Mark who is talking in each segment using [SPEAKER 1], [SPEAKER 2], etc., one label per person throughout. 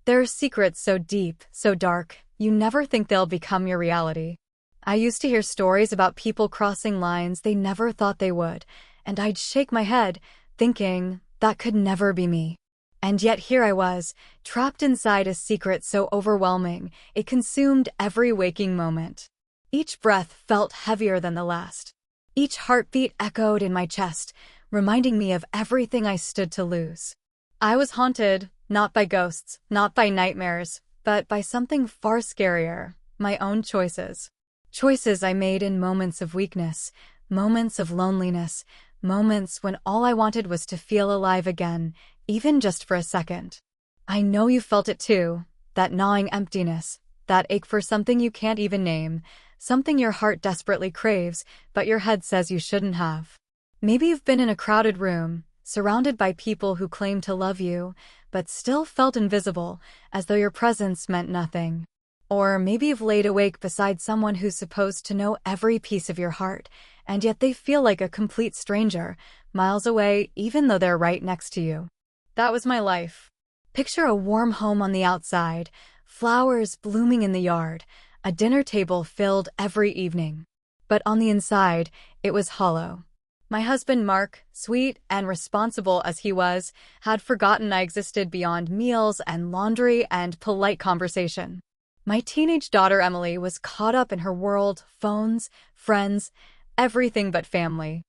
[SPEAKER 1] There are secrets so deep, so dark, you never think they'll become your reality. I used to hear stories about people crossing lines they never thought they would, and I'd shake my head, thinking, that could never be me. And yet here I was, trapped inside a secret so overwhelming, it consumed every waking moment. Each breath felt heavier than the last. Each heartbeat echoed in my chest, reminding me of everything I stood to lose. I was haunted, not by ghosts, not by nightmares, but by something far scarier, my own choices. Choices I made in moments of weakness, moments of loneliness, moments when all I wanted was to feel alive again, even just for a second. I know you felt it too, that gnawing emptiness, that ache for something you can't even name, something your heart desperately craves, but your head says you shouldn't have. Maybe you've been in a crowded room, surrounded by people who claim to love you, but still felt invisible, as though your presence meant nothing. Or maybe you've laid awake beside someone who's supposed to know every piece of your heart, and yet they feel like a complete stranger, miles away even though they're right next to you. That was my life. Picture a warm home on the outside, flowers blooming in the yard, a dinner table filled every evening. But on the inside, it was hollow. My husband Mark, sweet and responsible as he was, had forgotten I existed beyond meals and laundry and polite conversation. My teenage daughter Emily was caught up in her world, phones, friends, everything but family.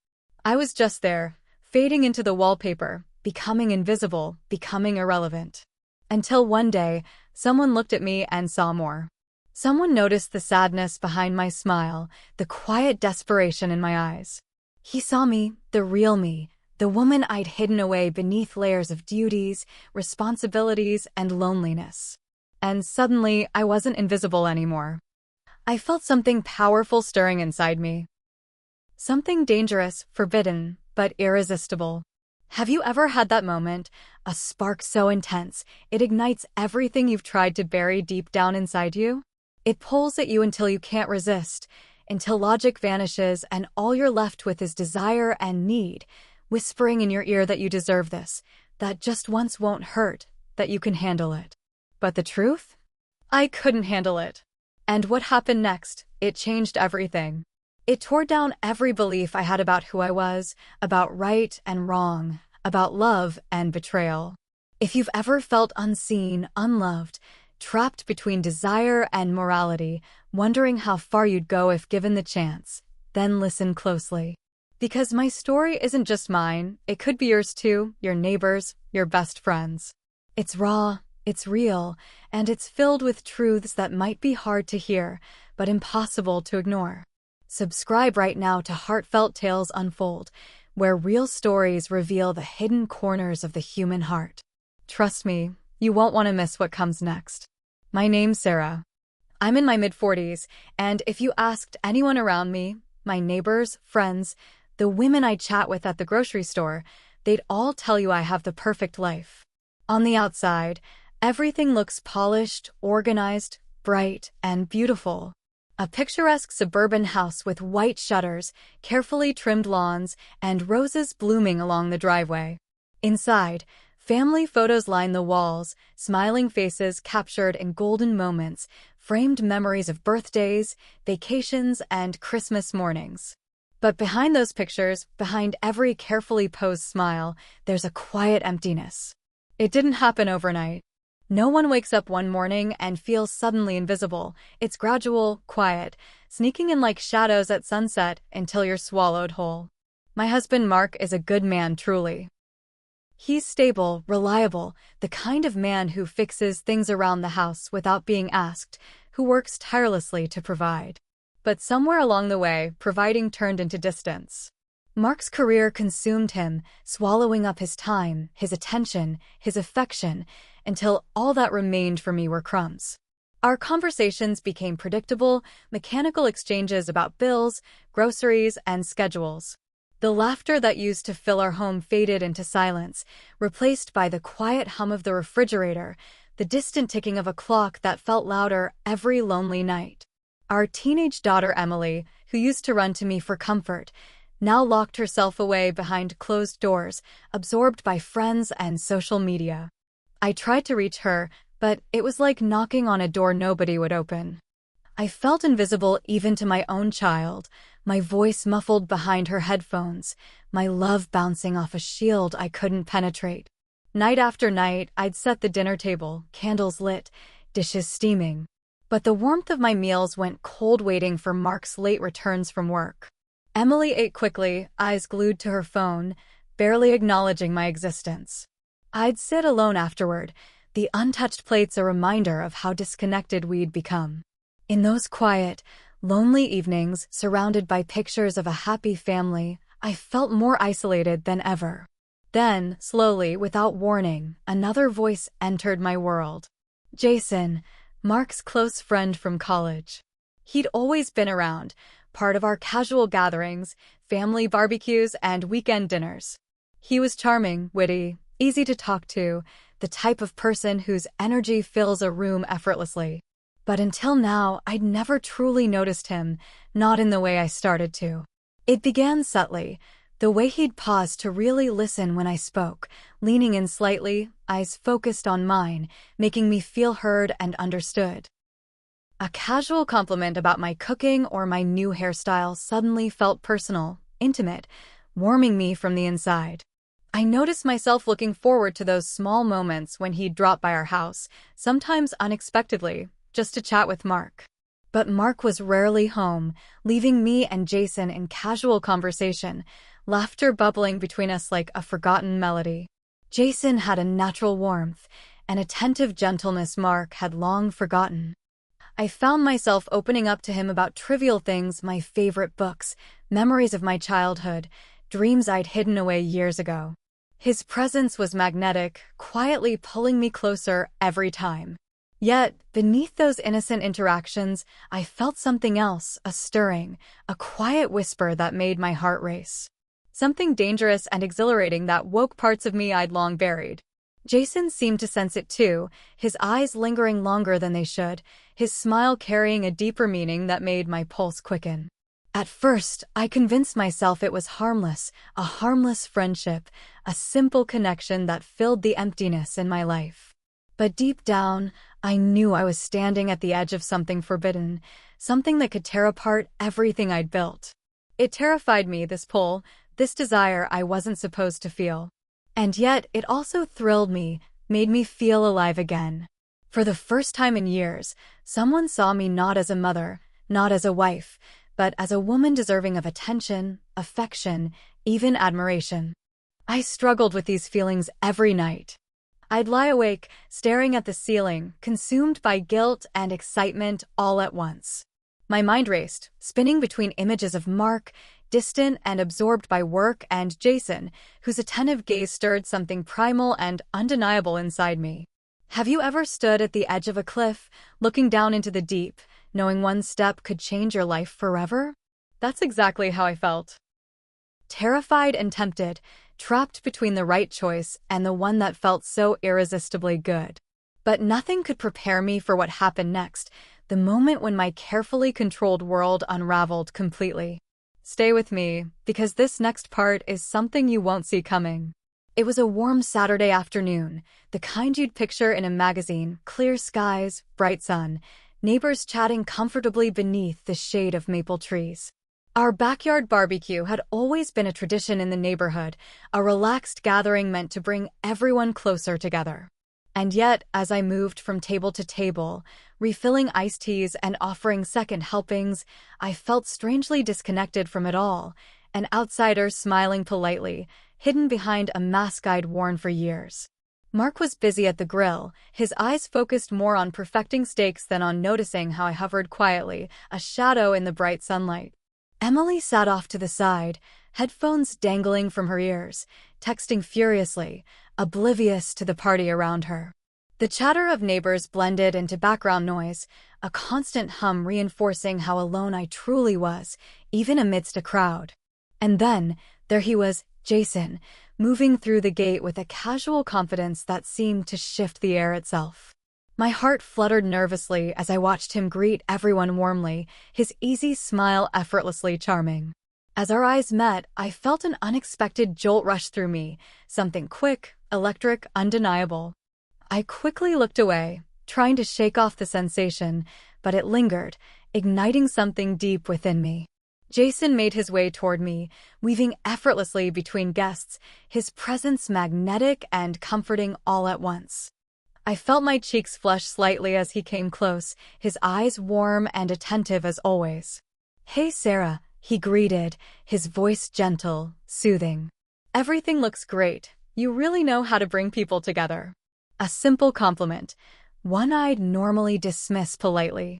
[SPEAKER 1] I was just there, fading into the wallpaper, becoming invisible, becoming irrelevant. Until one day, someone looked at me and saw more. Someone noticed the sadness behind my smile, the quiet desperation in my eyes. He saw me, the real me, the woman I'd hidden away beneath layers of duties, responsibilities, and loneliness. And suddenly, I wasn't invisible anymore. I felt something powerful stirring inside me. Something dangerous, forbidden, but irresistible. Have you ever had that moment, a spark so intense, it ignites everything you've tried to bury deep down inside you? It pulls at you until you can't resist, until logic vanishes and all you're left with is desire and need, whispering in your ear that you deserve this, that just once won't hurt, that you can handle it. But the truth? I couldn't handle it. And what happened next? It changed everything. It tore down every belief I had about who I was, about right and wrong, about love and betrayal. If you've ever felt unseen, unloved, trapped between desire and morality, wondering how far you'd go if given the chance, then listen closely. Because my story isn't just mine, it could be yours too, your neighbors, your best friends. It's raw, it's real, and it's filled with truths that might be hard to hear, but impossible to ignore. Subscribe right now to Heartfelt Tales Unfold, where real stories reveal the hidden corners of the human heart. Trust me, you won't want to miss what comes next. My name's Sarah. I'm in my mid-40s, and if you asked anyone around me, my neighbors, friends, the women I chat with at the grocery store, they'd all tell you I have the perfect life. On the outside, everything looks polished, organized, bright, and beautiful. A picturesque suburban house with white shutters, carefully trimmed lawns, and roses blooming along the driveway. Inside, family photos line the walls, smiling faces captured in golden moments, framed memories of birthdays, vacations, and Christmas mornings. But behind those pictures, behind every carefully posed smile, there's a quiet emptiness. It didn't happen overnight. No one wakes up one morning and feels suddenly invisible. It's gradual, quiet, sneaking in like shadows at sunset until you're swallowed whole. My husband Mark is a good man, truly. He's stable, reliable, the kind of man who fixes things around the house without being asked, who works tirelessly to provide. But somewhere along the way, providing turned into distance. Mark's career consumed him, swallowing up his time, his attention, his affection, until all that remained for me were crumbs. Our conversations became predictable, mechanical exchanges about bills, groceries, and schedules. The laughter that used to fill our home faded into silence, replaced by the quiet hum of the refrigerator, the distant ticking of a clock that felt louder every lonely night. Our teenage daughter Emily, who used to run to me for comfort, now locked herself away behind closed doors, absorbed by friends and social media. I tried to reach her, but it was like knocking on a door nobody would open. I felt invisible even to my own child, my voice muffled behind her headphones, my love bouncing off a shield I couldn't penetrate. Night after night, I'd set the dinner table, candles lit, dishes steaming. But the warmth of my meals went cold waiting for Mark's late returns from work. Emily ate quickly, eyes glued to her phone, barely acknowledging my existence. I'd sit alone afterward, the untouched plates a reminder of how disconnected we'd become. In those quiet, lonely evenings, surrounded by pictures of a happy family, I felt more isolated than ever. Then, slowly, without warning, another voice entered my world. Jason, Mark's close friend from college. He'd always been around, part of our casual gatherings, family barbecues, and weekend dinners. He was charming, witty, easy to talk to, the type of person whose energy fills a room effortlessly. But until now, I'd never truly noticed him, not in the way I started to. It began subtly, the way he'd pause to really listen when I spoke, leaning in slightly, eyes focused on mine, making me feel heard and understood. A casual compliment about my cooking or my new hairstyle suddenly felt personal, intimate, warming me from the inside. I noticed myself looking forward to those small moments when he'd drop by our house, sometimes unexpectedly, just to chat with Mark. But Mark was rarely home, leaving me and Jason in casual conversation, laughter bubbling between us like a forgotten melody. Jason had a natural warmth, an attentive gentleness Mark had long forgotten. I found myself opening up to him about trivial things, my favorite books, memories of my childhood, dreams I'd hidden away years ago. His presence was magnetic, quietly pulling me closer every time. Yet, beneath those innocent interactions, I felt something else, a stirring, a quiet whisper that made my heart race. Something dangerous and exhilarating that woke parts of me I'd long buried. Jason seemed to sense it too, his eyes lingering longer than they should, his smile carrying a deeper meaning that made my pulse quicken. At first, I convinced myself it was harmless, a harmless friendship, a simple connection that filled the emptiness in my life. But deep down, I knew I was standing at the edge of something forbidden, something that could tear apart everything I'd built. It terrified me, this pull, this desire I wasn't supposed to feel. And yet, it also thrilled me, made me feel alive again. For the first time in years, someone saw me not as a mother, not as a wife, but as a woman deserving of attention, affection, even admiration. I struggled with these feelings every night. I'd lie awake, staring at the ceiling, consumed by guilt and excitement all at once. My mind raced, spinning between images of Mark, distant and absorbed by work, and Jason, whose attentive gaze stirred something primal and undeniable inside me. Have you ever stood at the edge of a cliff, looking down into the deep, knowing one step could change your life forever? That's exactly how I felt. Terrified and tempted, trapped between the right choice and the one that felt so irresistibly good. But nothing could prepare me for what happened next, the moment when my carefully controlled world unraveled completely. Stay with me, because this next part is something you won't see coming. It was a warm Saturday afternoon, the kind you'd picture in a magazine, clear skies, bright sun, neighbors chatting comfortably beneath the shade of maple trees. Our backyard barbecue had always been a tradition in the neighborhood, a relaxed gathering meant to bring everyone closer together. And yet, as I moved from table to table, refilling iced teas and offering second helpings, I felt strangely disconnected from it all, an outsider smiling politely, hidden behind a mask I'd worn for years. Mark was busy at the grill, his eyes focused more on perfecting steaks than on noticing how I hovered quietly, a shadow in the bright sunlight. Emily sat off to the side, headphones dangling from her ears, texting furiously, oblivious to the party around her. The chatter of neighbors blended into background noise, a constant hum reinforcing how alone I truly was, even amidst a crowd. And then, there he was, Jason, moving through the gate with a casual confidence that seemed to shift the air itself. My heart fluttered nervously as I watched him greet everyone warmly, his easy smile effortlessly charming. As our eyes met, I felt an unexpected jolt rush through me, something quick, electric, undeniable. I quickly looked away, trying to shake off the sensation, but it lingered, igniting something deep within me. Jason made his way toward me, weaving effortlessly between guests, his presence magnetic and comforting all at once. I felt my cheeks flush slightly as he came close, his eyes warm and attentive as always. "Hey Sarah," he greeted, his voice gentle, soothing. "Everything looks great. You really know how to bring people together." A simple compliment, one I'd normally dismiss politely.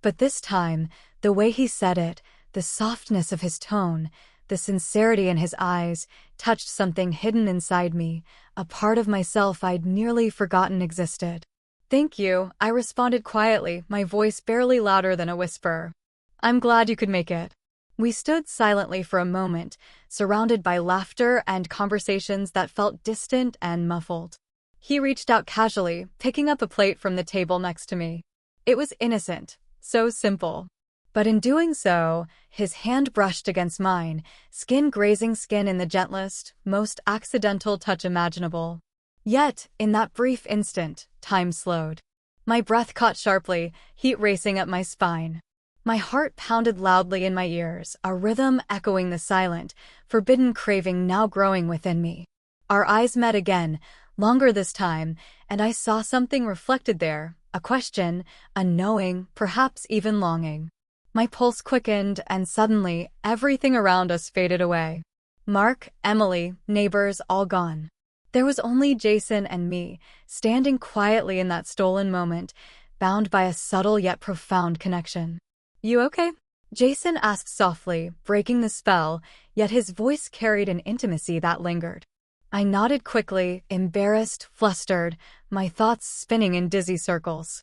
[SPEAKER 1] But this time, the way he said it, the softness of his tone, the sincerity in his eyes, touched something hidden inside me, a part of myself I'd nearly forgotten existed. "Thank you," I responded quietly, my voice barely louder than a whisper. "I'm glad you could make it." We stood silently for a moment, surrounded by laughter and conversations that felt distant and muffled. He reached out casually, picking up a plate from the table next to me. It was innocent, so simple. But in doing so, his hand brushed against mine, skin grazing skin in the gentlest, most accidental touch imaginable. Yet, in that brief instant, time slowed. My breath caught sharply, heat racing up my spine. My heart pounded loudly in my ears, a rhythm echoing the silent, forbidden craving now growing within me. Our eyes met again, longer this time, and I saw something reflected there, a question, a knowing, perhaps even longing. My pulse quickened, and suddenly, everything around us faded away. Mark, Emily, neighbors, all gone. There was only Jason and me, standing quietly in that stolen moment, bound by a subtle yet profound connection. "You okay?" Jason asked softly, breaking the spell, yet his voice carried an intimacy that lingered. I nodded quickly, embarrassed, flustered, my thoughts spinning in dizzy circles.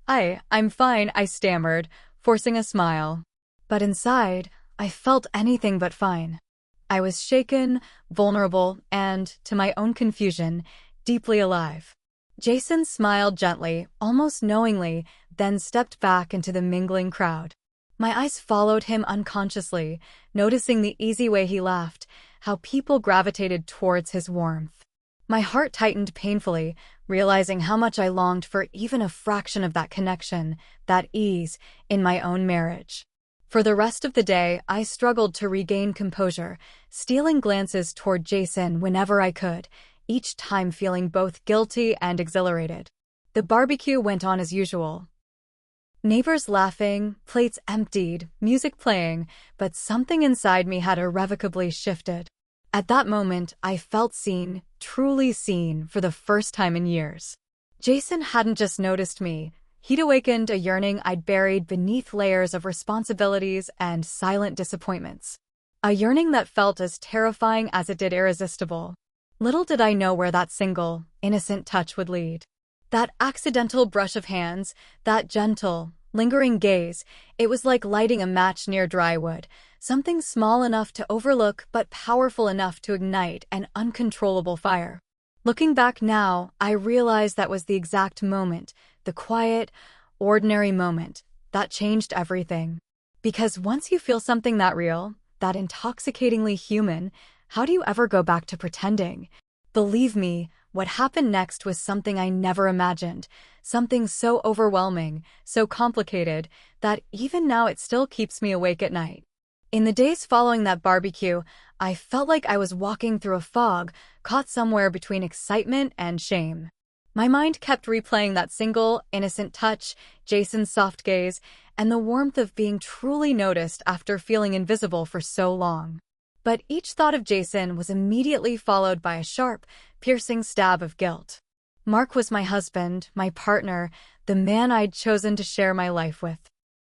[SPEAKER 1] I'm fine," I stammered, forcing a smile. But inside, I felt anything but fine. I was shaken, vulnerable, and, to my own confusion, deeply alive. Jason smiled gently, almost knowingly, then stepped back into the mingling crowd. My eyes followed him unconsciously, noticing the easy way he laughed, how people gravitated towards his warmth. My heart tightened painfully, realizing how much I longed for even a fraction of that connection, that ease, in my own marriage. For the rest of the day, I struggled to regain composure, stealing glances toward Jason whenever I could, each time feeling both guilty and exhilarated. The barbecue went on as usual. Neighbors laughing, plates emptied, music playing, but something inside me had irrevocably shifted. At that moment, I felt seen, truly seen, for the first time in years. Jason hadn't just noticed me. He'd awakened a yearning I'd buried beneath layers of responsibilities and silent disappointments. A yearning that felt as terrifying as it did irresistible. Little did I know where that single, innocent touch would lead. That accidental brush of hands, that gentle, lingering gaze, it was like lighting a match near dry wood, something small enough to overlook but powerful enough to ignite an uncontrollable fire. Looking back now, I realize that was the exact moment, the quiet, ordinary moment, that changed everything. Because once you feel something that real, that intoxicatingly human, how do you ever go back to pretending? Believe me, what happened next was something I never imagined, something so overwhelming, so complicated, that even now it still keeps me awake at night. In the days following that barbecue, I felt like I was walking through a fog, caught somewhere between excitement and shame. My mind kept replaying that single, innocent touch, Jason's soft gaze, and the warmth of being truly noticed after feeling invisible for so long. But each thought of Jason was immediately followed by a sharp, piercing stab of guilt. Mark was my husband, my partner, the man I'd chosen to share my life with.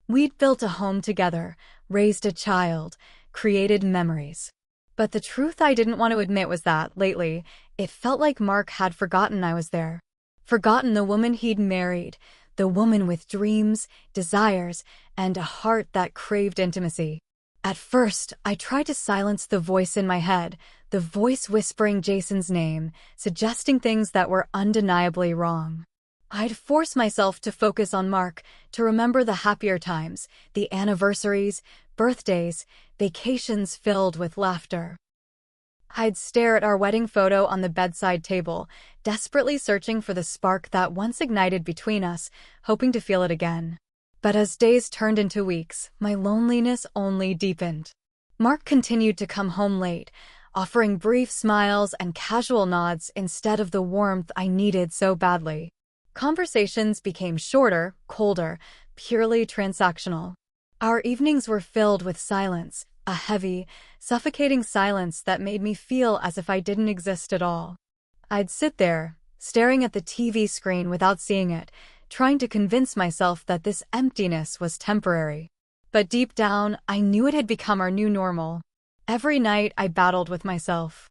[SPEAKER 1] We'd built a home together, raised a child, created memories. But the truth I didn't want to admit was that, lately, it felt like Mark had forgotten I was there. Forgotten the woman he'd married, the woman with dreams, desires, and a heart that craved intimacy. At first, I tried to silence the voice in my head, the voice whispering Jason's name, suggesting things that were undeniably wrong. I'd force myself to focus on Mark, to remember the happier times, the anniversaries, birthdays, vacations filled with laughter. I'd stare at our wedding photo on the bedside table, desperately searching for the spark that once ignited between us, hoping to feel it again. But as days turned into weeks, my loneliness only deepened. Mark continued to come home late, offering brief smiles and casual nods instead of the warmth I needed so badly. Conversations became shorter, colder, purely transactional. Our evenings were filled with silence, a heavy, suffocating silence that made me feel as if I didn't exist at all. I'd sit there, staring at the TV screen without seeing it, trying to convince myself that this emptiness was temporary. But deep down, I knew it had become our new normal. Every night, I battled with myself.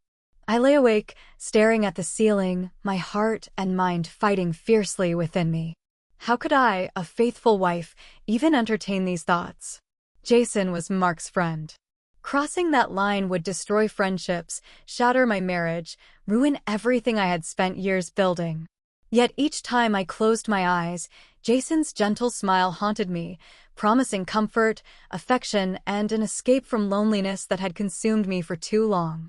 [SPEAKER 1] I lay awake, staring at the ceiling, my heart and mind fighting fiercely within me. How could I, a faithful wife, even entertain these thoughts? Jason was Mark's friend. Crossing that line would destroy friendships, shatter my marriage, ruin everything I had spent years building. Yet each time I closed my eyes, Jason's gentle smile haunted me, promising comfort, affection, and an escape from loneliness that had consumed me for too long.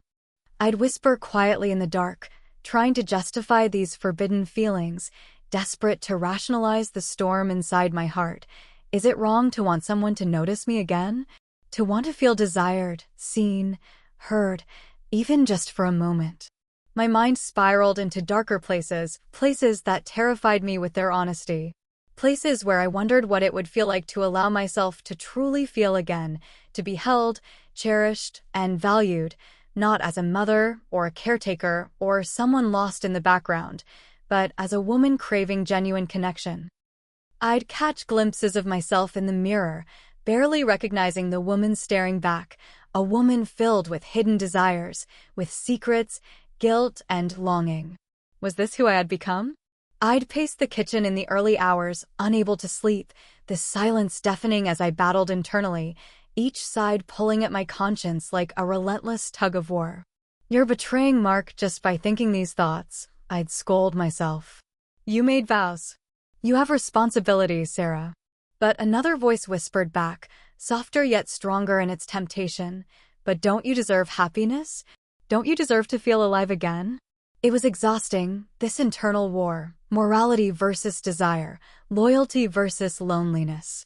[SPEAKER 1] I'd whisper quietly in the dark, trying to justify these forbidden feelings, desperate to rationalize the storm inside my heart. Is it wrong to want someone to notice me again? To want to feel desired, seen, heard, even just for a moment? My mind spiraled into darker places, places that terrified me with their honesty. Places where I wondered what it would feel like to allow myself to truly feel again, to be held, cherished, and valued, not as a mother or a caretaker or someone lost in the background, but as a woman craving genuine connection. I'd catch glimpses of myself in the mirror, barely recognizing the woman staring back, a woman filled with hidden desires, with secrets, guilt, and longing. Was this who I had become? I'd pace the kitchen in the early hours, unable to sleep, the silence deafening as I battled internally, each side pulling at my conscience like a relentless tug-of-war. You're betraying Mark just by thinking these thoughts, I'd scold myself. You made vows. You have responsibilities, Sarah. But another voice whispered back, softer yet stronger in its temptation. But don't you deserve happiness? Don't you deserve to feel alive again? It was exhausting, this internal war, morality versus desire, loyalty versus loneliness.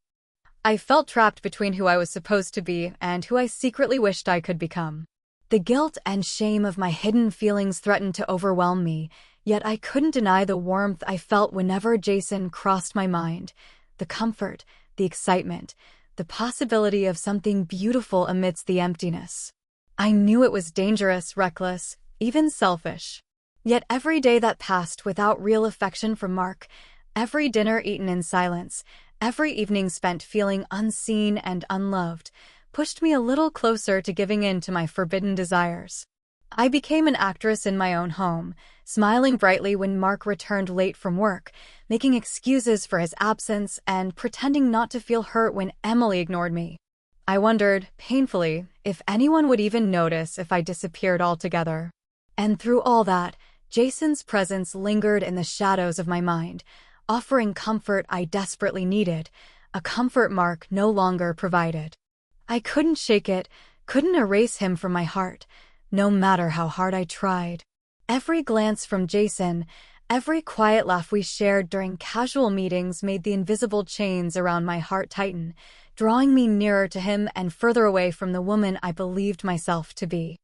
[SPEAKER 1] I felt trapped between who I was supposed to be and who I secretly wished I could become. The guilt and shame of my hidden feelings threatened to overwhelm me, yet I couldn't deny the warmth I felt whenever Jason crossed my mind, the comfort, the excitement, the possibility of something beautiful amidst the emptiness. I knew it was dangerous, reckless, even selfish. Yet every day that passed without real affection from Mark, every dinner eaten in silence, every evening spent feeling unseen and unloved, pushed me a little closer to giving in to my forbidden desires. I became an actress in my own home, smiling brightly when Mark returned late from work, making excuses for his absence and pretending not to feel hurt when Emily ignored me. I wondered, painfully, if anyone would even notice if I disappeared altogether. And through all that, Jason's presence lingered in the shadows of my mind, offering comfort I desperately needed, a comfort Mark no longer provided. I couldn't shake it, couldn't erase him from my heart, no matter how hard I tried. Every glance from Jason, every quiet laugh we shared during casual meetings made the invisible chains around my heart tighten, drawing me nearer to him and further away from the woman I believed myself to be.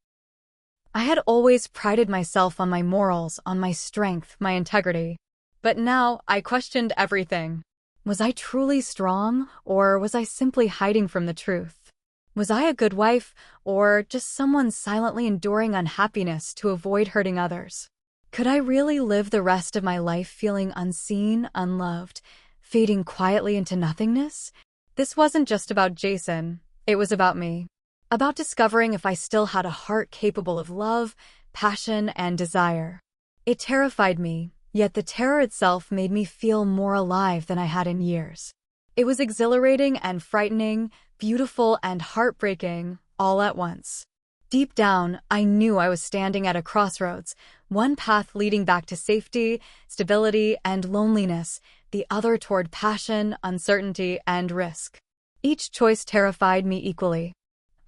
[SPEAKER 1] I had always prided myself on my morals, on my strength, my integrity. But now I questioned everything. Was I truly strong, or was I simply hiding from the truth? Was I a good wife, or just someone silently enduring unhappiness to avoid hurting others? Could I really live the rest of my life feeling unseen, unloved, fading quietly into nothingness? This wasn't just about Jason, it was about me. About discovering if I still had a heart capable of love, passion, and desire. It terrified me, yet the terror itself made me feel more alive than I had in years. It was exhilarating and frightening, beautiful and heartbreaking, all at once. Deep down, I knew I was standing at a crossroads, one path leading back to safety, stability, and loneliness, the other toward passion, uncertainty, and risk. Each choice terrified me equally.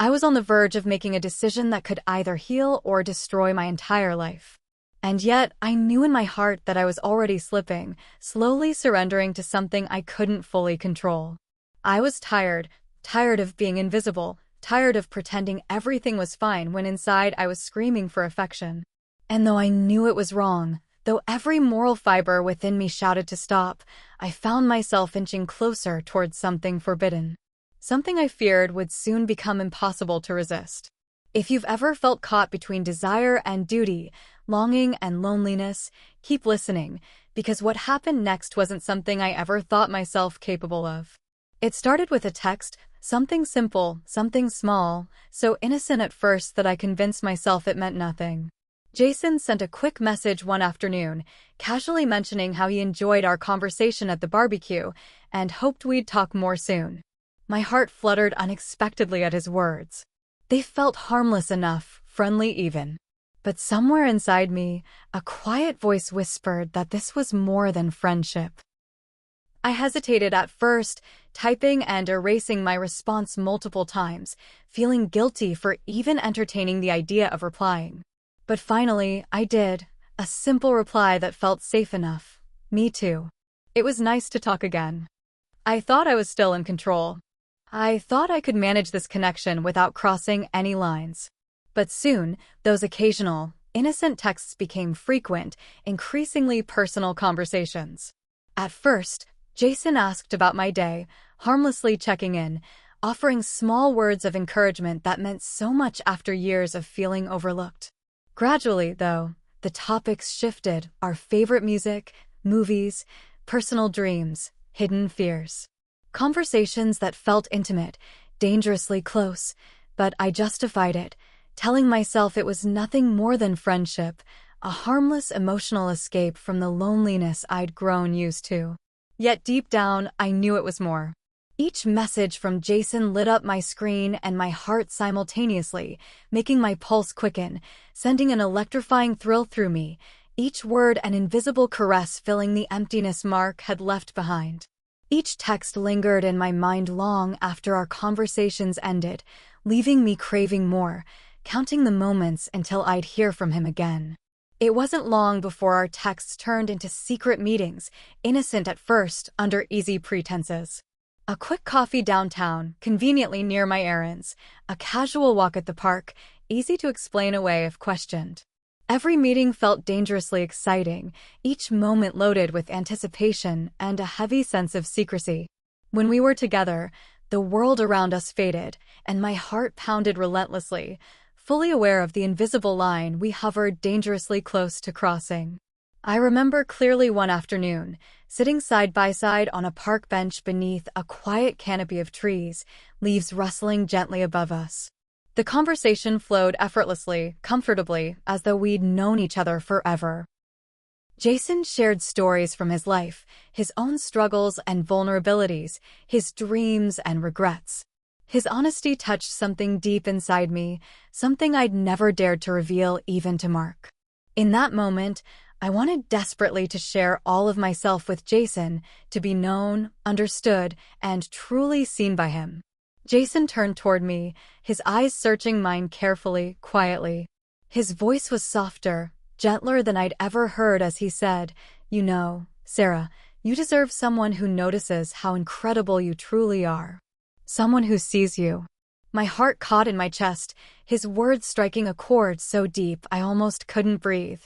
[SPEAKER 1] I was on the verge of making a decision that could either heal or destroy my entire life. And yet, I knew in my heart that I was already slipping, slowly surrendering to something I couldn't fully control. I was tired of being invisible, tired of pretending everything was fine when inside I was screaming for affection. And though I knew it was wrong, though every moral fiber within me shouted to stop, I found myself inching closer towards something forbidden. Something I feared would soon become impossible to resist. If you've ever felt caught between desire and duty, longing and loneliness, keep listening, because what happened next wasn't something I ever thought myself capable of. It started with a text, something simple, something small, so innocent at first that I convinced myself it meant nothing. Jason sent a quick message one afternoon, casually mentioning how he enjoyed our conversation at the barbecue and hoped we'd talk more soon. My heart fluttered unexpectedly at his words. They felt harmless enough, friendly even. But somewhere inside me, a quiet voice whispered that this was more than friendship. I hesitated at first, typing and erasing my response multiple times, feeling guilty for even entertaining the idea of replying. But finally, I did, a simple reply that felt safe enough. Me too. It was nice to talk again. I thought I was still in control. I thought I could manage this connection without crossing any lines. But soon, those occasional, innocent texts became frequent, increasingly personal conversations. At first, Jason asked about my day, harmlessly checking in, offering small words of encouragement that meant so much after years of feeling overlooked. Gradually, though, the topics shifted: our favorite music, movies, personal dreams, hidden fears. Conversations that felt intimate, dangerously close, but I justified it, telling myself it was nothing more than friendship, a harmless emotional escape from the loneliness I'd grown used to. Yet deep down, I knew it was more. Each message from Jason lit up my screen and my heart simultaneously, making my pulse quicken, sending an electrifying thrill through me, each word an invisible caress filling the emptiness Mark had left behind. Each text lingered in my mind long after our conversations ended, leaving me craving more, counting the moments until I'd hear from him again. It wasn't long before our texts turned into secret meetings, innocent at first, under easy pretenses. A quick coffee downtown, conveniently near my errands, a casual walk at the park, easy to explain away if questioned. Every meeting felt dangerously exciting, each moment loaded with anticipation and a heavy sense of secrecy. When we were together, the world around us faded, and my heart pounded relentlessly, fully aware of the invisible line we hovered dangerously close to crossing. I remember clearly one afternoon, sitting side by side on a park bench beneath a quiet canopy of trees, leaves rustling gently above us. The conversation flowed effortlessly, comfortably, as though we'd known each other forever. Jason shared stories from his life, his own struggles and vulnerabilities, his dreams and regrets. His honesty touched something deep inside me, something I'd never dared to reveal even to Mark. In that moment, I wanted desperately to share all of myself with Jason, to be known, understood, and truly seen by him. Jason turned toward me, his eyes searching mine carefully, quietly. His voice was softer, gentler than I'd ever heard as he said, "You know, Sarah, you deserve someone who notices how incredible you truly are. Someone who sees you." My heart caught in my chest, his words striking a chord so deep I almost couldn't breathe.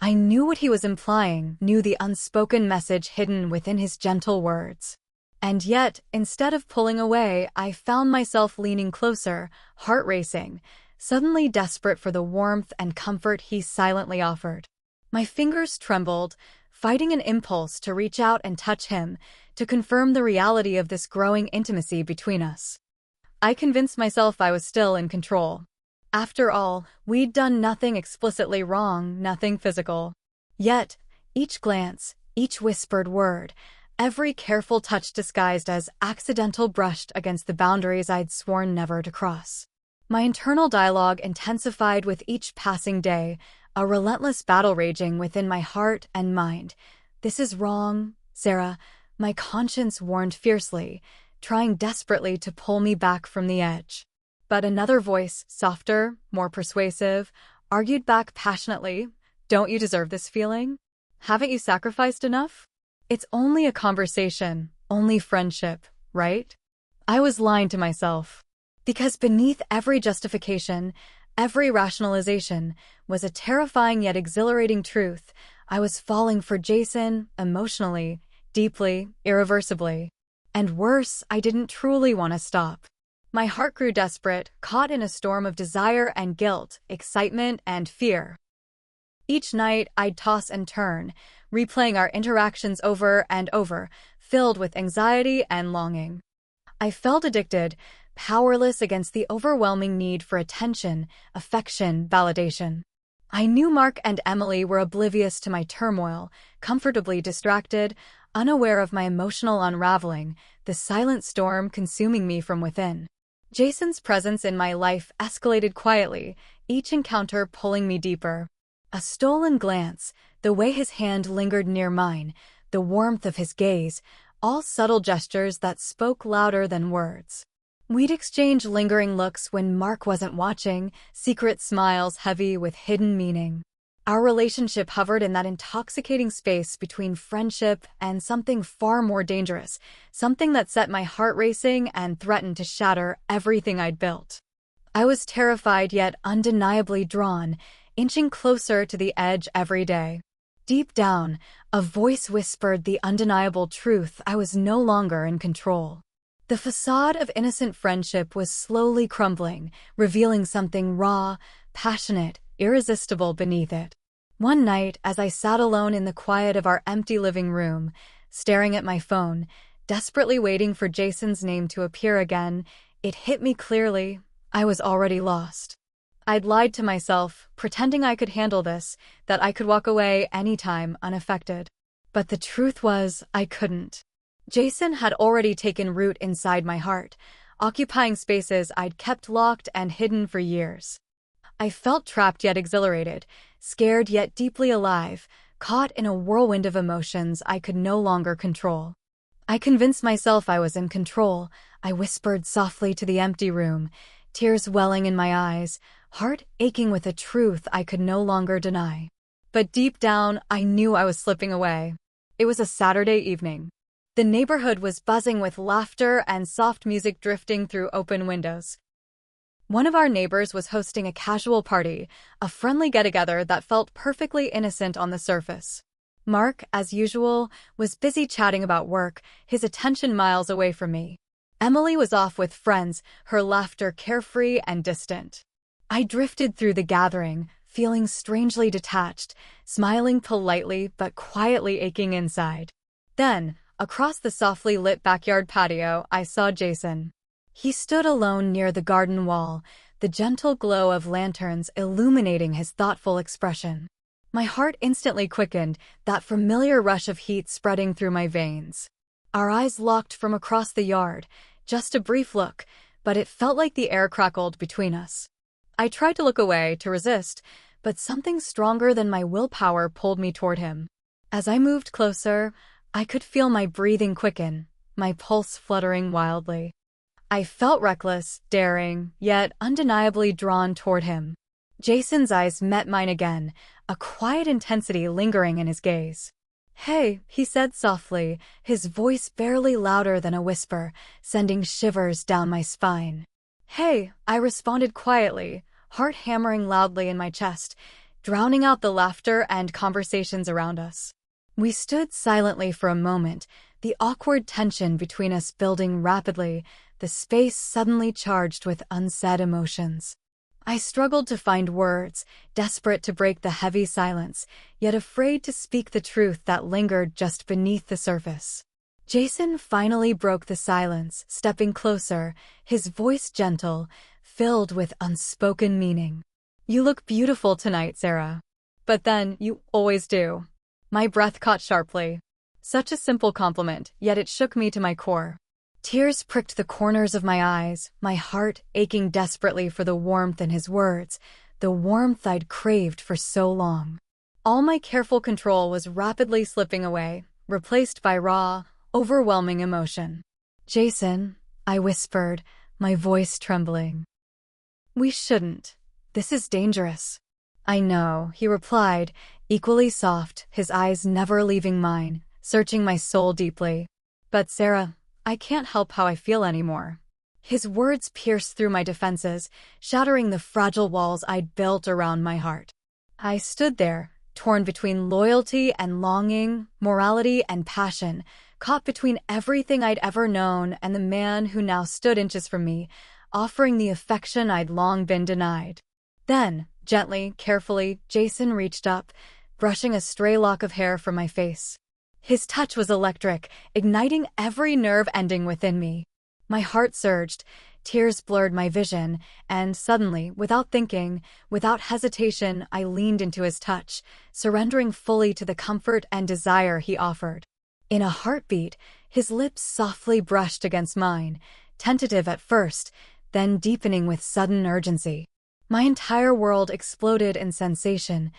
[SPEAKER 1] I knew what he was implying, knew the unspoken message hidden within his gentle words. And yet, instead of pulling away, I found myself leaning closer, heart racing, suddenly desperate for the warmth and comfort he silently offered. My fingers trembled, fighting an impulse to reach out and touch him, to confirm the reality of this growing intimacy between us. I convinced myself I was still in control. After all, we'd done nothing explicitly wrong, nothing physical. Yet, each glance, each whispered word, every careful touch disguised as accidental brushed against the boundaries I'd sworn never to cross. My internal dialogue intensified with each passing day, a relentless battle raging within my heart and mind. "This is wrong, Sarah," my conscience warned fiercely, trying desperately to pull me back from the edge. But another voice, softer, more persuasive, argued back passionately, "Don't you deserve this feeling? Haven't you sacrificed enough? It's only a conversation, only friendship, right?" I was lying to myself. Because beneath every justification, every rationalization, was a terrifying yet exhilarating truth. I was falling for Jason, emotionally, deeply, irreversibly. And worse, I didn't truly want to stop. My heart grew desperate, caught in a storm of desire and guilt, excitement and fear. Each night, I'd toss and turn, replaying our interactions over and over, filled with anxiety and longing. I felt addicted, powerless against the overwhelming need for attention, affection, validation. I knew Mark and Emily were oblivious to my turmoil, comfortably distracted, unaware of my emotional unraveling, the silent storm consuming me from within. Jason's presence in my life escalated quietly, each encounter pulling me deeper. A stolen glance, the way his hand lingered near mine, the warmth of his gaze, all subtle gestures that spoke louder than words. We'd exchange lingering looks when Mark wasn't watching, secret smiles heavy with hidden meaning. Our relationship hovered in that intoxicating space between friendship and something far more dangerous, something that set my heart racing and threatened to shatter everything I'd built. I was terrified yet undeniably drawn, inching closer to the edge every day. Deep down, a voice whispered the undeniable truth: I was no longer in control. The facade of innocent friendship was slowly crumbling, revealing something raw, passionate, irresistible beneath it. One night, as I sat alone in the quiet of our empty living room, staring at my phone, desperately waiting for Jason's name to appear again, it hit me clearly: I was already lost. I'd lied to myself, pretending I could handle this, that I could walk away anytime unaffected. But the truth was, I couldn't. Jason had already taken root inside my heart, occupying spaces I'd kept locked and hidden for years. I felt trapped yet exhilarated, scared yet deeply alive, caught in a whirlwind of emotions I could no longer control. I convinced myself I was in control. I whispered softly to the empty room, tears welling in my eyes, heart aching with a truth I could no longer deny. But deep down, I knew I was slipping away. It was a Saturday evening. The neighborhood was buzzing with laughter and soft music drifting through open windows. One of our neighbors was hosting a casual party, a friendly get-together that felt perfectly innocent on the surface. Mark, as usual, was busy chatting about work, his attention miles away from me. Emily was off with friends, her laughter carefree and distant. I drifted through the gathering, feeling strangely detached, smiling politely but quietly aching inside. Then, across the softly lit backyard patio, I saw Jason. He stood alone near the garden wall, the gentle glow of lanterns illuminating his thoughtful expression. My heart instantly quickened, that familiar rush of heat spreading through my veins. Our eyes locked from across the yard, just a brief look, but it felt like the air crackled between us. I tried to look away, to resist, but something stronger than my willpower pulled me toward him. As I moved closer, I could feel my breathing quicken, my pulse fluttering wildly. I felt reckless, daring, yet undeniably drawn toward him. Jason's eyes met mine again, a quiet intensity lingering in his gaze. "Hey," he said softly, his voice barely louder than a whisper, sending shivers down my spine. "Hey," I responded quietly, heart hammering loudly in my chest, drowning out the laughter and conversations around us. We stood silently for a moment, the awkward tension between us building rapidly, the space suddenly charged with unsaid emotions. I struggled to find words, desperate to break the heavy silence, yet afraid to speak the truth that lingered just beneath the surface. Jason finally broke the silence, stepping closer, his voice gentle, filled with unspoken meaning. "You look beautiful tonight, Sarah. But then, you always do." My breath caught sharply. Such a simple compliment, yet it shook me to my core. Tears pricked the corners of my eyes, my heart aching desperately for the warmth in his words, the warmth I'd craved for so long. All my careful control was rapidly slipping away, replaced by raw, overwhelming emotion. "Jason," I whispered, my voice trembling. We shouldn't. This is dangerous. I know, he replied, equally soft, his eyes never leaving mine, searching my soul deeply. But Sarah, I can't help how I feel anymore. His words pierced through my defenses, shattering the fragile walls I'd built around my heart. I stood there, torn between loyalty and longing, morality and passion, caught between everything I'd ever known and the man who now stood inches from me, offering the affection I'd long been denied. Then, gently, carefully, Jason reached up, brushing a stray lock of hair from my face. His touch was electric, igniting every nerve ending within me. My heart surged, tears blurred my vision, and suddenly, without thinking, without hesitation, I leaned into his touch, surrendering fully to the comfort and desire he offered. In a heartbeat, his lips softly brushed against mine, tentative at first, then deepening with sudden urgency. My entire world exploded in sensation,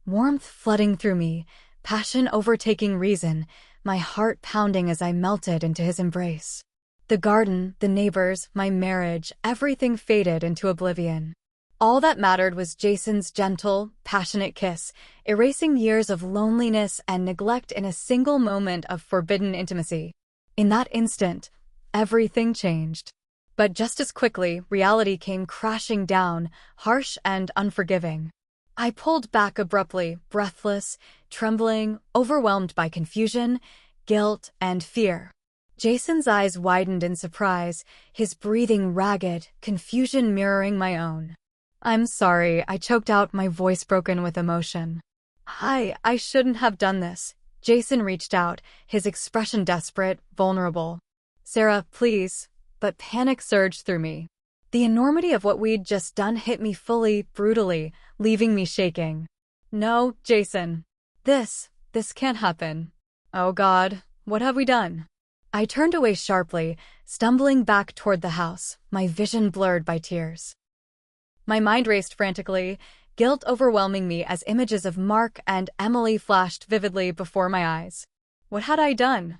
[SPEAKER 1] warmth flooding through me, passion overtaking reason, my heart pounding as I melted into his embrace. The garden, the neighbors, my marriage, everything faded into oblivion. All that mattered was Jason's gentle, passionate kiss, erasing years of loneliness and neglect in a single moment of forbidden intimacy. In that instant, everything changed. But just as quickly, reality came crashing down, harsh and unforgiving. I pulled back abruptly, breathless, trembling, overwhelmed by confusion, guilt, and fear. Jason's eyes widened in surprise, his breathing ragged, confusion mirroring my own. "I'm sorry," I choked out, my voice broken with emotion. I shouldn't have done this." Jason reached out, his expression desperate, vulnerable. "Sarah, please." But panic surged through me. The enormity of what we'd just done hit me fully, brutally, leaving me shaking. "No, Jason. This can't happen. Oh God, what have we done?" I turned away sharply, stumbling back toward the house, my vision blurred by tears. My mind raced frantically, guilt overwhelming me as images of Mark and Emily flashed vividly before my eyes. What had I done?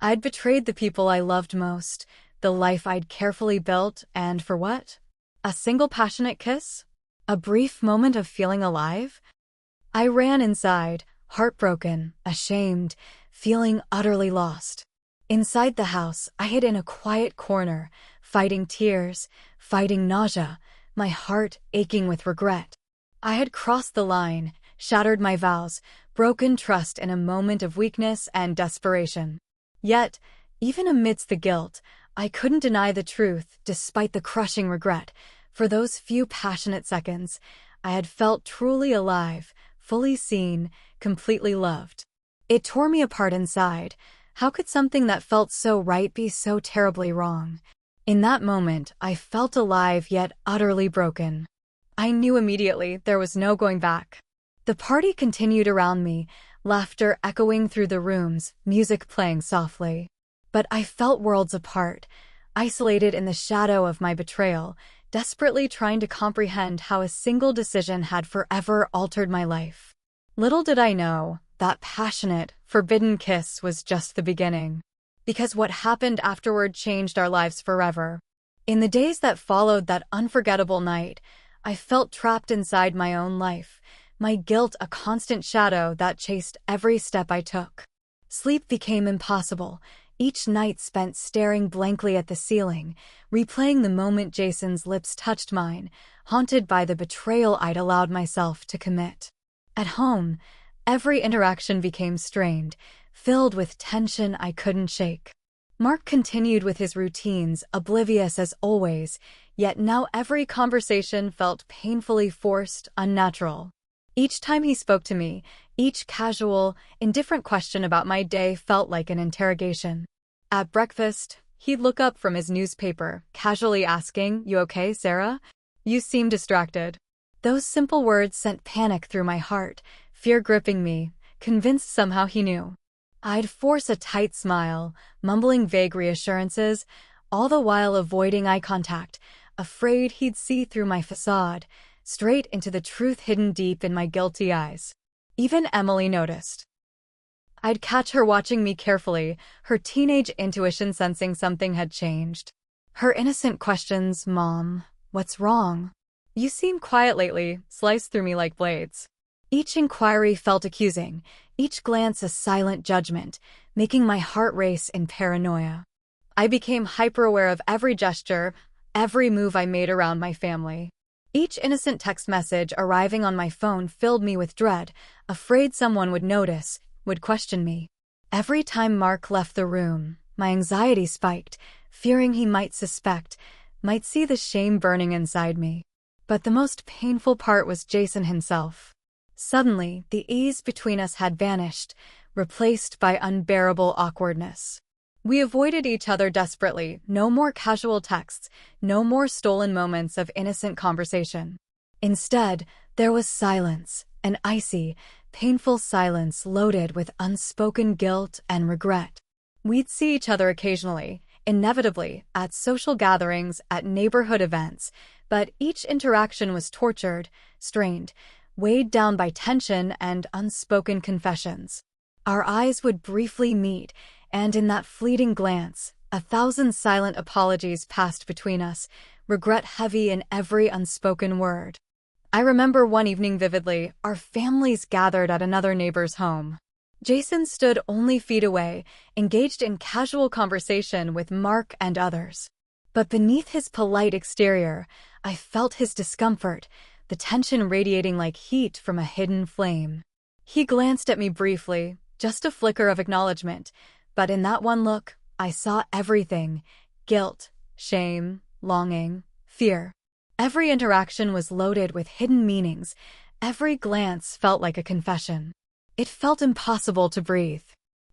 [SPEAKER 1] I'd betrayed the people I loved most, the life I'd carefully built, and for what? A single passionate kiss? A brief moment of feeling alive? I ran inside, heartbroken, ashamed, feeling utterly lost. Inside the house, I hid in a quiet corner, fighting tears, fighting nausea, my heart aching with regret. I had crossed the line, shattered my vows, broken trust in a moment of weakness and desperation. Yet, even amidst the guilt, I couldn't deny the truth, despite the crushing regret. For those few passionate seconds, I had felt truly alive, fully seen, completely loved. It tore me apart inside. How could something that felt so right be so terribly wrong? In that moment, I felt alive yet utterly broken. I knew immediately there was no going back. The party continued around me, laughter echoing through the rooms, music playing softly. But I felt worlds apart, isolated in the shadow of my betrayal, desperately trying to comprehend how a single decision had forever altered my life. Little did I know, that passionate, forbidden kiss was just the beginning. Because what happened afterward changed our lives forever. In the days that followed that unforgettable night, I felt trapped inside my own life, my guilt a constant shadow that chased every step I took. Sleep became impossible, each night spent staring blankly at the ceiling, replaying the moment Jason's lips touched mine, haunted by the betrayal I'd allowed myself to commit. At home, every interaction became strained, filled with tension I couldn't shake. Mark continued with his routines, oblivious as always, yet now every conversation felt painfully forced, unnatural. Each time he spoke to me, each casual, indifferent question about my day felt like an interrogation. At breakfast, he'd look up from his newspaper, casually asking, "You okay, Sarah? You seem distracted." Those simple words sent panic through my heart, fear gripping me, convinced somehow he knew. I'd force a tight smile, mumbling vague reassurances, all the while avoiding eye contact, afraid he'd see through my facade, straight into the truth hidden deep in my guilty eyes. Even Emily noticed. I'd catch her watching me carefully, her teenage intuition sensing something had changed. Her innocent questions, "Mom, what's wrong?" "You seem quiet lately," sliced through me like blades. Each inquiry felt accusing, each glance a silent judgment, making my heart race in paranoia. I became hyper-aware of every gesture, every move I made around my family. Each innocent text message arriving on my phone filled me with dread, afraid someone would notice, would question me. Every time Mark left the room, my anxiety spiked, fearing he might suspect, might see the shame burning inside me. But the most painful part was Jason himself. Suddenly, the ease between us had vanished, replaced by unbearable awkwardness. We avoided each other desperately, no more casual texts, no more stolen moments of innocent conversation. Instead, there was silence, an icy, painful silence loaded with unspoken guilt and regret. We'd see each other occasionally, inevitably, at social gatherings, at neighborhood events, but each interaction was tortured, strained, weighed down by tension and unspoken confessions. Our eyes would briefly meet, and in that fleeting glance, 1,000 silent apologies passed between us, regret heavy in every unspoken word. I remember one evening vividly, our families gathered at another neighbor's home. Jason stood only feet away, engaged in casual conversation with Mark and others. But beneath his polite exterior, I felt his discomfort, the tension radiating like heat from a hidden flame. He glanced at me briefly, just a flicker of acknowledgement, but in that one look, I saw everything: guilt, shame, longing, fear. Every interaction was loaded with hidden meanings. Every glance felt like a confession. It felt impossible to breathe.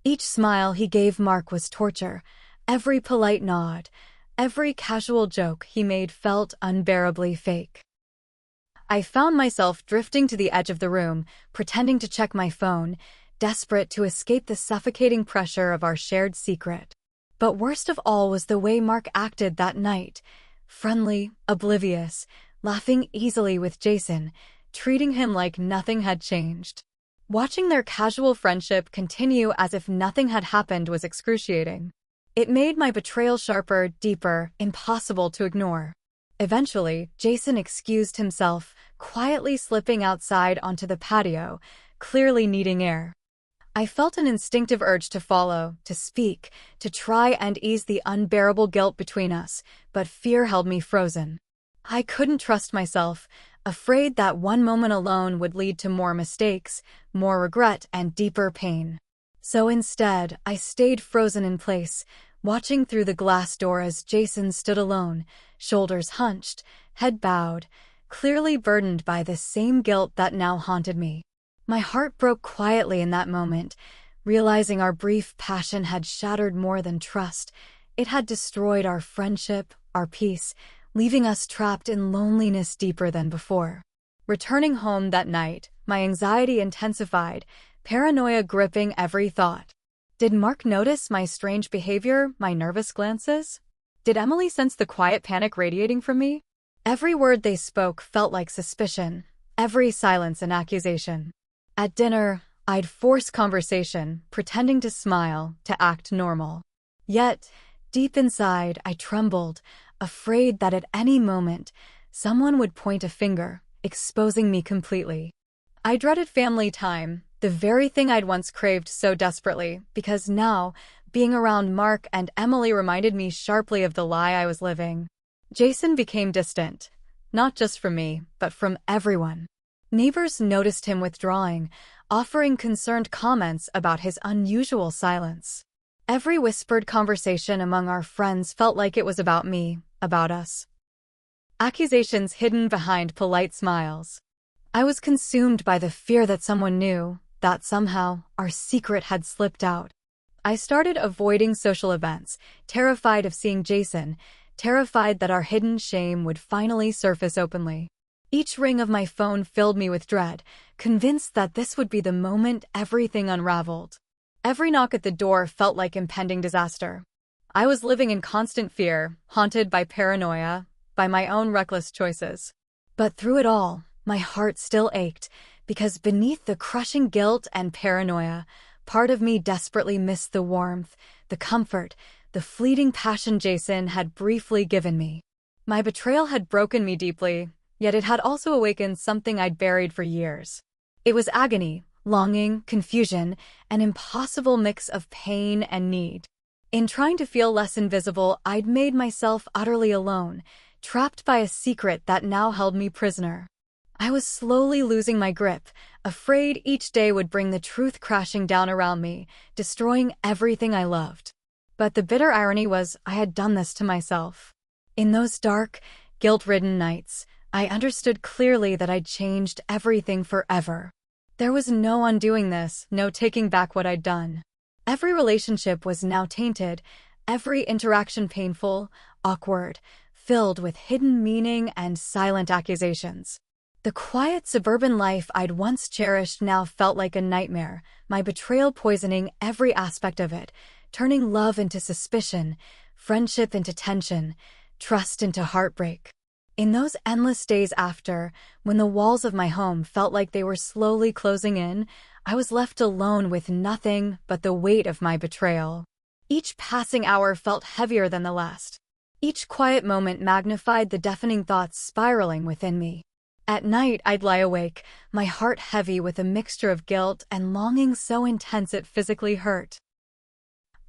[SPEAKER 1] Each smile he gave Mark was torture. Every polite nod, every casual joke he made felt unbearably fake. I found myself drifting to the edge of the room, pretending to check my phone, desperate to escape the suffocating pressure of our shared secret. But worst of all was the way Mark acted that night. Friendly, oblivious, laughing easily with Jason, treating him like nothing had changed. Watching their casual friendship continue as if nothing had happened was excruciating. It made my betrayal sharper, deeper, impossible to ignore. Eventually, Jason excused himself, quietly slipping outside onto the patio, clearly needing air. I felt an instinctive urge to follow, to speak, to try and ease the unbearable guilt between us, but fear held me frozen. I couldn't trust myself, afraid that one moment alone would lead to more mistakes, more regret, and deeper pain. So instead, I stayed frozen in place, watching through the glass door as Jason stood alone, shoulders hunched, head bowed, clearly burdened by the same guilt that now haunted me. My heart broke quietly in that moment, realizing our brief passion had shattered more than trust. It had destroyed our friendship, our peace, leaving us trapped in loneliness deeper than before. Returning home that night, my anxiety intensified, paranoia gripping every thought. Did Mark notice my strange behavior, my nervous glances? Did Emily sense the quiet panic radiating from me? Every word they spoke felt like suspicion, every silence an accusation. At dinner, I'd force conversation, pretending to smile, to act normal. Yet, deep inside, I trembled, afraid that at any moment, someone would point a finger, exposing me completely. I dreaded family time, the very thing I'd once craved so desperately, because now, being around Mark and Emily reminded me sharply of the lie I was living. Jason became distant, not just from me, but from everyone. Neighbors noticed him withdrawing, offering concerned comments about his unusual silence. Every whispered conversation among our friends felt like it was about me, about us. Accusations hidden behind polite smiles. I was consumed by the fear that someone knew, that somehow our secret had slipped out. I started avoiding social events, terrified of seeing Jason, terrified that our hidden shame would finally surface openly. Each ring of my phone filled me with dread, convinced that this would be the moment everything unraveled. Every knock at the door felt like impending disaster. I was living in constant fear, haunted by paranoia, by my own reckless choices. But through it all, my heart still ached, because beneath the crushing guilt and paranoia, part of me desperately missed the warmth, the comfort, the fleeting passion Jason had briefly given me. My betrayal had broken me deeply, Yet it had also awakened something I'd buried for years. It was agony, longing, confusion, an impossible mix of pain and need. In trying to feel less invisible, I'd made myself utterly alone, trapped by a secret that now held me prisoner. I was slowly losing my grip, afraid each day would bring the truth crashing down around me, destroying everything I loved. But the bitter irony was I had done this to myself. In those dark, guilt-ridden nights, I understood clearly that I'd changed everything forever. There was no undoing this, no taking back what I'd done. Every relationship was now tainted, every interaction painful, awkward, filled with hidden meaning and silent accusations. The quiet suburban life I'd once cherished now felt like a nightmare, my betrayal poisoning every aspect of it, turning love into suspicion, friendship into tension, trust into heartbreak. In those endless days after, when the walls of my home felt like they were slowly closing in, I was left alone with nothing but the weight of my betrayal. Each passing hour felt heavier than the last. Each quiet moment magnified the deafening thoughts spiraling within me. At night, I'd lie awake, my heart heavy with a mixture of guilt and longing so intense it physically hurt.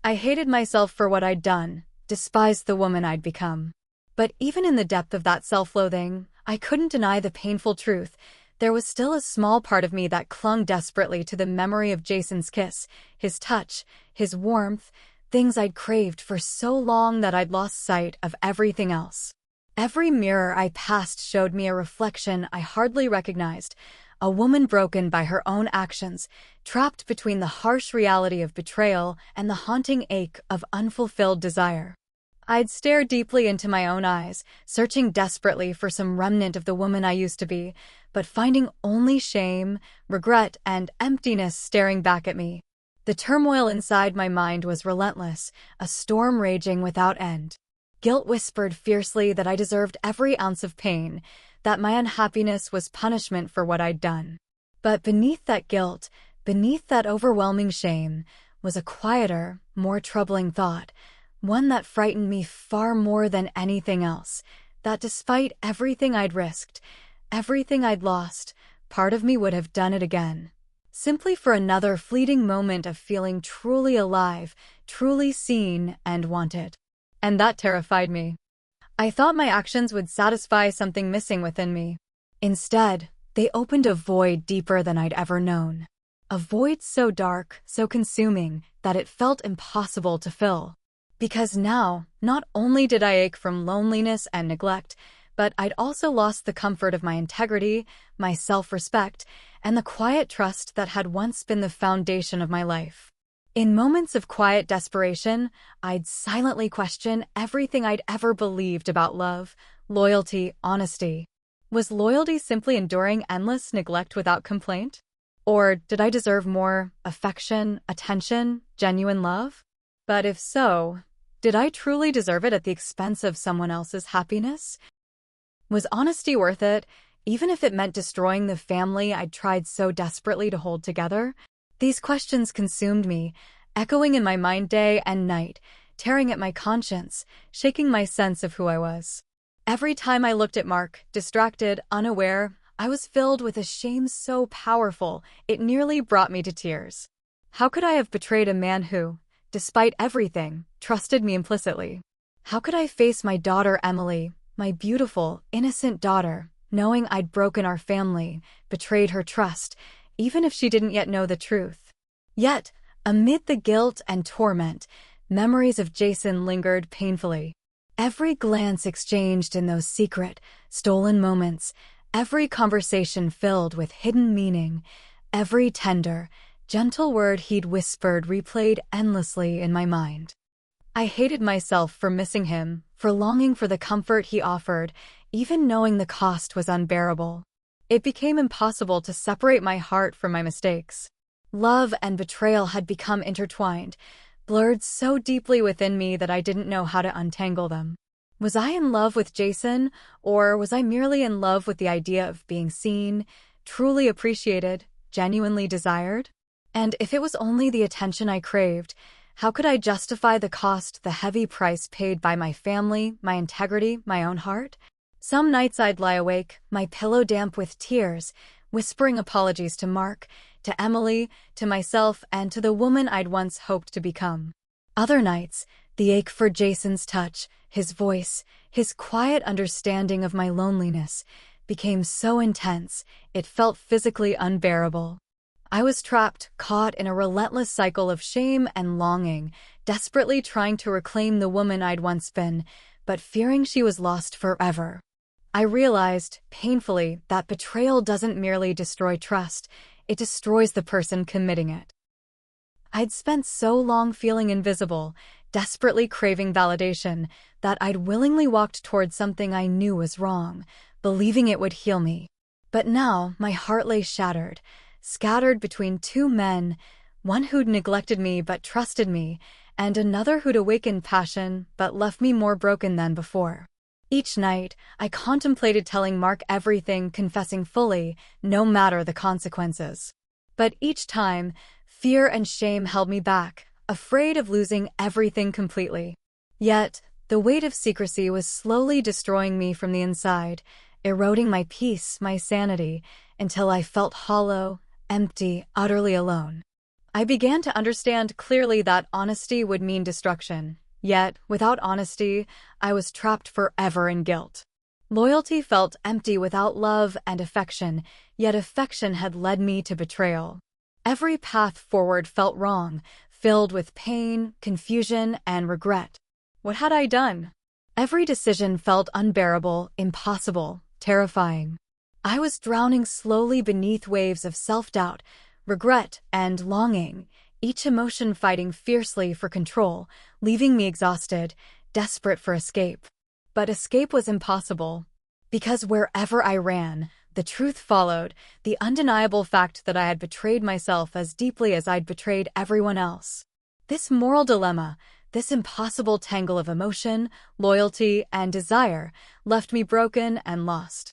[SPEAKER 1] I hated myself for what I'd done, despised the woman I'd become. But even in the depth of that self-loathing, I couldn't deny the painful truth. There was still a small part of me that clung desperately to the memory of Jason's kiss, his touch, his warmth, things I'd craved for so long that I'd lost sight of everything else. Every mirror I passed showed me a reflection I hardly recognized, a woman broken by her own actions, trapped between the harsh reality of betrayal and the haunting ache of unfulfilled desire. I'd stare deeply into my own eyes, searching desperately for some remnant of the woman I used to be, but finding only shame, regret, and emptiness staring back at me. The turmoil inside my mind was relentless, a storm raging without end. Guilt whispered fiercely that I deserved every ounce of pain, that my unhappiness was punishment for what I'd done. But beneath that guilt, beneath that overwhelming shame, was a quieter, more troubling thought, one that frightened me far more than anything else, that despite everything I'd risked, everything I'd lost, part of me would have done it again. Simply for another fleeting moment of feeling truly alive, truly seen and wanted. And that terrified me. I thought my actions would satisfy something missing within me. Instead, they opened a void deeper than I'd ever known. A void so dark, so consuming, that it felt impossible to fill. Because now, not only did I ache from loneliness and neglect, but I'd also lost the comfort of my integrity, my self-respect, and the quiet trust that had once been the foundation of my life. In moments of quiet desperation, I'd silently question everything I'd ever believed about love, loyalty, honesty. Was loyalty simply enduring endless neglect without complaint? Or did I deserve more affection, attention, genuine love? But if so, did I truly deserve it at the expense of someone else's happiness? Was honesty worth it, even if it meant destroying the family I'd tried so desperately to hold together? These questions consumed me, echoing in my mind day and night, tearing at my conscience, shaking my sense of who I was. Every time I looked at Mark, distracted, unaware, I was filled with a shame so powerful, it nearly brought me to tears. How could I have betrayed a man who, despite everything, trusted me implicitly? How could I face my daughter Emily, my beautiful, innocent daughter, knowing I'd broken our family, betrayed her trust, even if she didn't yet know the truth? Yet, amid the guilt and torment, memories of Jason lingered painfully. Every glance exchanged in those secret, stolen moments, every conversation filled with hidden meaning, every tender, gentle word he'd whispered replayed endlessly in my mind. I hated myself for missing him, for longing for the comfort he offered, even knowing the cost was unbearable. It became impossible to separate my heart from my mistakes. Love and betrayal had become intertwined, blurred so deeply within me that I didn't know how to untangle them. Was I in love with Jason, or was I merely in love with the idea of being seen, truly appreciated, genuinely desired? And if it was only the attention I craved, how could I justify the cost, the heavy price paid by my family, my integrity, my own heart? Some nights I'd lie awake, my pillow damp with tears, whispering apologies to Mark, to Emily, to myself, and to the woman I'd once hoped to become. Other nights, the ache for Jason's touch, his voice, his quiet understanding of my loneliness, became so intense, it felt physically unbearable. I was trapped, caught in a relentless cycle of shame and longing, desperately trying to reclaim the woman I'd once been, but fearing she was lost forever. I realized, painfully, that betrayal doesn't merely destroy trust, it destroys the person committing it. I'd spent so long feeling invisible, desperately craving validation, that I'd willingly walked toward something I knew was wrong, believing it would heal me. But now, my heart lay shattered, scattered between two men, one who'd neglected me but trusted me, and another who'd awakened passion but left me more broken than before. Each night, I contemplated telling Mark everything, confessing fully, no matter the consequences. But each time, fear and shame held me back, afraid of losing everything completely. Yet, the weight of secrecy was slowly destroying me from the inside, eroding my peace, my sanity, until I felt hollow, empty, utterly alone. I began to understand clearly that honesty would mean destruction. Yet, without honesty, I was trapped forever in guilt. Loyalty felt empty without love and affection, yet affection had led me to betrayal. Every path forward felt wrong, filled with pain, confusion, and regret. What had I done? Every decision felt unbearable, impossible, terrifying. I was drowning slowly beneath waves of self-doubt, regret, and longing, each emotion fighting fiercely for control, leaving me exhausted, desperate for escape. But escape was impossible, because wherever I ran, the truth followed, the undeniable fact that I had betrayed myself as deeply as I'd betrayed everyone else. This moral dilemma, this impossible tangle of emotion, loyalty, and desire, left me broken and lost.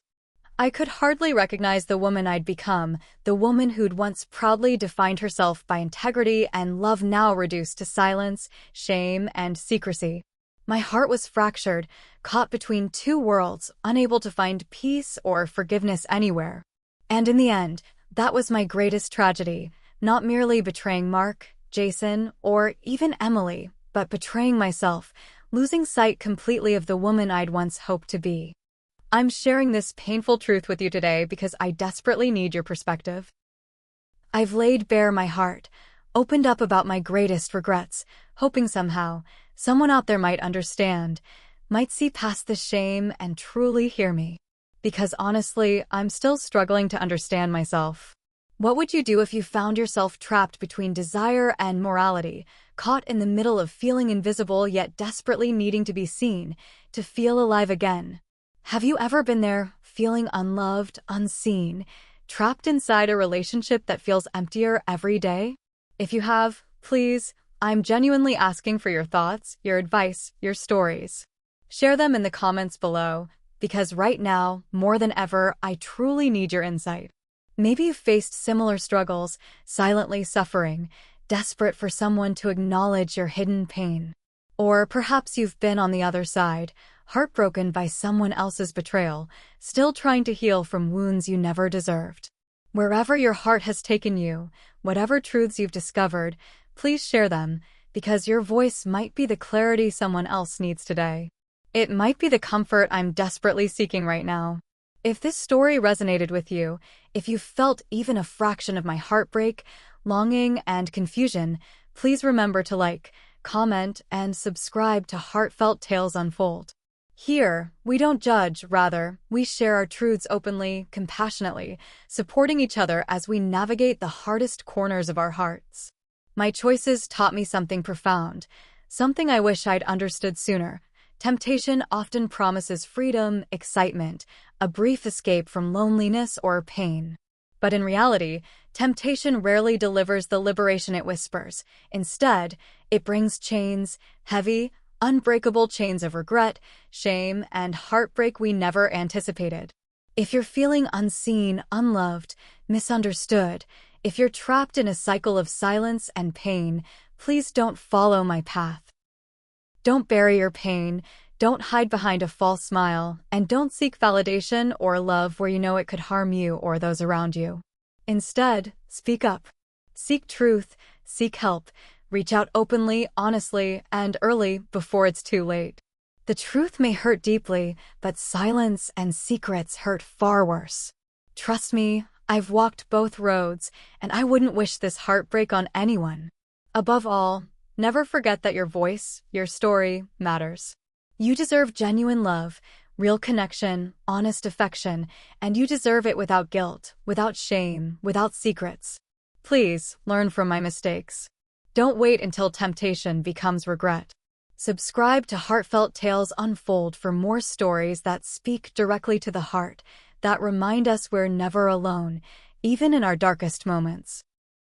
[SPEAKER 1] I could hardly recognize the woman I'd become, the woman who'd once proudly defined herself by integrity and love now reduced to silence, shame, and secrecy. My heart was fractured, caught between two worlds, unable to find peace or forgiveness anywhere. And in the end, that was my greatest tragedy, not merely betraying Mark, Jason, or even Emily, but betraying myself, losing sight completely of the woman I'd once hoped to be. I'm sharing this painful truth with you today because I desperately need your perspective. I've laid bare my heart, opened up about my greatest regrets, hoping somehow someone out there might understand, might see past the shame and truly hear me. Because honestly, I'm still struggling to understand myself. What would you do if you found yourself trapped between desire and morality, caught in the middle of feeling invisible yet desperately needing to be seen, to feel alive again? Have you ever been there, feeling unloved, unseen, trapped inside a relationship that feels emptier every day? If you have, please, I'm genuinely asking for your thoughts, your advice, your stories. Share them in the comments below, because right now, more than ever, I truly need your insight. Maybe you've faced similar struggles, silently suffering, desperate for someone to acknowledge your hidden pain. Or perhaps you've been on the other side, heartbroken by someone else's betrayal, still trying to heal from wounds you never deserved. Wherever your heart has taken you, whatever truths you've discovered, please share them, because your voice might be the clarity someone else needs today. It might be the comfort I'm desperately seeking right now. If this story resonated with you, if you felt even a fraction of my heartbreak, longing, and confusion, please remember to like, comment, and subscribe to Heartfelt Tales Unfold. Here, we don't judge, rather, we share our truths openly, compassionately, supporting each other as we navigate the hardest corners of our hearts. My choices taught me something profound, something I wish I'd understood sooner. Temptation often promises freedom, excitement, a brief escape from loneliness or pain. But in reality, temptation rarely delivers the liberation it whispers. Instead, it brings chains, heavy, unbreakable chains of regret, shame, and heartbreak we never anticipated. If you're feeling unseen, unloved, misunderstood, if you're trapped in a cycle of silence and pain, please don't follow my path. Don't bury your pain, Don't hide behind a false smile, and don't seek validation or love where you know it could harm you or those around you. Instead, speak up. Seek truth, seek help, reach out openly, honestly, and early before it's too late. The truth may hurt deeply, but silence and secrets hurt far worse. Trust me, I've walked both roads, and I wouldn't wish this heartbreak on anyone. Above all, never forget that your voice, your story, matters. You deserve genuine love, real connection, honest affection, and you deserve it without guilt, without shame, without secrets. Please, learn from my mistakes. Don't wait until temptation becomes regret. Subscribe to Heartfelt Tales Unfold for more stories that speak directly to the heart, that remind us we're never alone, even in our darkest moments.